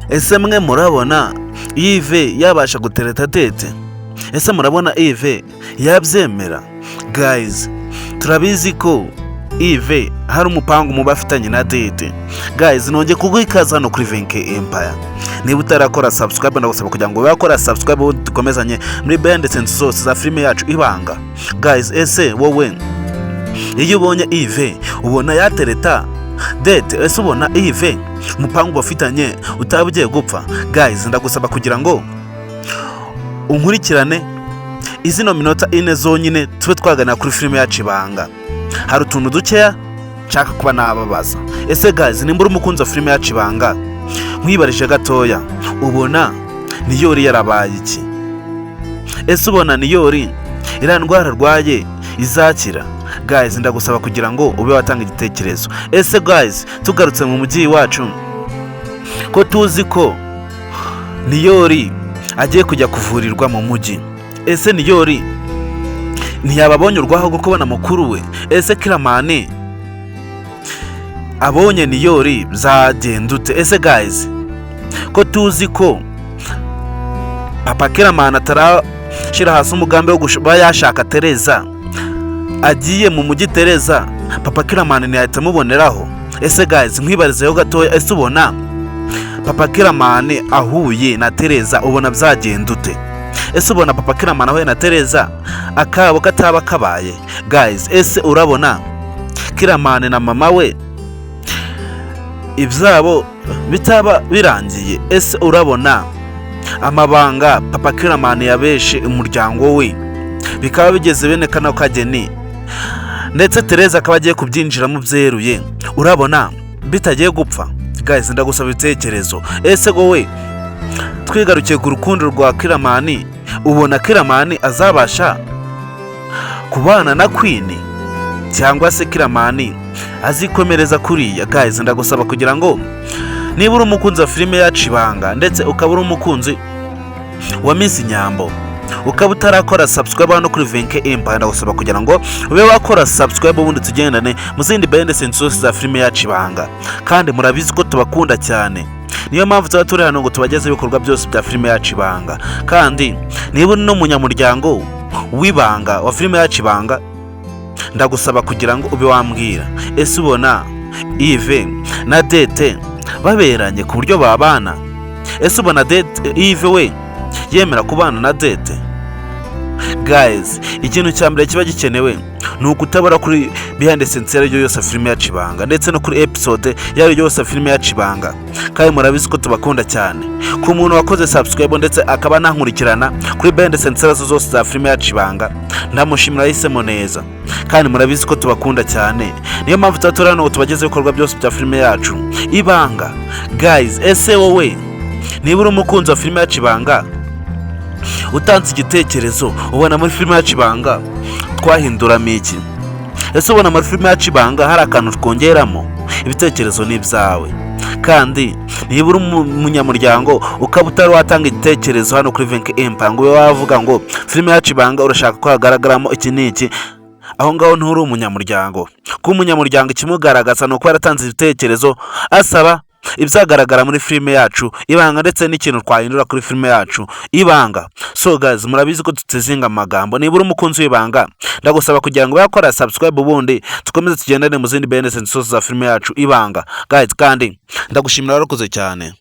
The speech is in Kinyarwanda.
ese mwe murabona Yves yabasha gutereta Dede? Ese murabona Yves yabyemera? Guys, turabizi ko Yves hari umupangu mu bafitanye na Dede. Guys, nongeye kuguha ikaze hano kuri Venke Empire. Niba utarakora subscribe ndagusaba kugira ngo wakora subscribe ubu dukomezanye muri behind the zose za filime yacu Ibanga. Guys, ese wowe iyo ubonye Yves ubona yatereta Dede? Ese ubona Yves umupangu bafitanye utabugiye gupfa? Guys, ndagusaba kugira ngo unkurikirane izino minota ine zonyine tube twagana kuri filime yacu Ibanga. Hari utuntu dukeya nshaka kuba nababaza. Ese guys, nimba uri umukunzi wa filime yacu Ibanga, nkwibarije gatoya, ubona Niyori yarabaye iki? Ese ubona Niyori iriya ndwara arwaye izakira? Guys, ndagusaba kugira ngo ube watanga igitekerezo. Ese guys, tugarutse mu mujyi wacu ko tuzi ko Niyori agiye kujya kuvurirwa mu mujyi, ese Niyori ntiyababonye urwaho rwo kubona mukuru we? Ese Kiramani abonye Niyori byagenda ute? Ese guys, ko tuzi ko papa Kiramani atarashira hasi umugambi wo kuba yashaka Tereza, agiye mu mujyi Tereza, papa Kiramani ntiyahita amuboneraho? Ese guys, nkwibarizeho gatoya, ese ubona papa Kiramani ahuye na Tereza ubona byagenda ute? Ese ubona papa Kiramani ahuye na Tereza akabo kataba kabaye? Guys, ese urabona Kiramani na mama we ibyabo bitaba birangiye? Ese urabona amabanga papa Kiramani yabeshe umuryango we bikaba bigeze bene kano kageni, ndetse Tereza akaba agiye kubyinjiramo byeruye, urabona bitagiye gupfa? Guys, ndagusaba ibitekerezo. Ese wowe twigarukiye ku rukundo rwa Kiramani, ubona Kiramani azabasha kubana na Queen cyangwa se Kiramani azikomereza kuriya? Guys, ndagusaba kugira ngo niba uri umukunzi wa filime yacu Ibanga ndetse ukaba uri umukunzi wa Miss Nyambo, ukaba utarakora subscribe hano kuri Venke Empire, ndagusaba kugira ngo ube wakora subscribe ubundi tugendane mu zindi behind the zose za filime yacu Ibanga. Kandi murabizi ko tubakunda cyane, niyo mpamvu tuba turi hano ngo tubagezeho ibikorwa byose bya filime yacu Ibanga. Kandi niba uri n'umunyamuryango w'Ibanga wa filime yacu Ibanga, ndagusaba kugira ngo ube wambwira, ese ubona Yves na Dede baberanye ku buryo babana? Ese ubona Yves we yemera kubana na Dede? Guys, ikintu cya mbere kiba gikenewe ni ukutabara kuri behind the scenes yose filime yacu Ibanga, ndetse no kuri episode yose filime yacu Ibanga. Kandi murabizi ko tubakunda cyane. Ku muntu wakoze subscribe ndetse akaba nankurikirana kuri behind the scenes zose za filime yacu Ibanga, ndamushimira yahisemo neza. Kandi murabizi ko tubakunda cyane, niyo mpamvu tuba hano tubagezeho ibikorwa byose bya filime yacu Ibanga. Guys, ese wowe niba uri umukunzi wa filime yacu Ibanga, utanze igitekerezo, ubona muri filime yacu Ibanga twahinduramo iki? Ese ubona muri filime yacu Ibanga hari akantu twongeramo? Ibitekerezo ni ibyawe. Kandi niba uri umunyamuryango ukaba utari watanga igitekerezo hano kuri Venke Empire ngo ube wavuga ngo filime yacu Ibanga urashaka ko hagaragaramo iki n'iki, aho ngaho nturi umunyamuryango. Kuba umunyamuryango ikimugaragaza ni uko yaratanze ibitekerezo asaba ibyagaragara muri filime yacu Ibanga, ndetse n'ikintu twahindura kuri filime yacu Ibanga. So guys, murabizi ko tutezinga amagambo. Niba uri umukunzi w'Ibanga, ndagusaba kugira ngo yakora subscribe ubundi tukomeze tugendane mu zindi behind the scenes za filime yacu Ibanga. Guys, kandi ndagushimira warakoze cyane.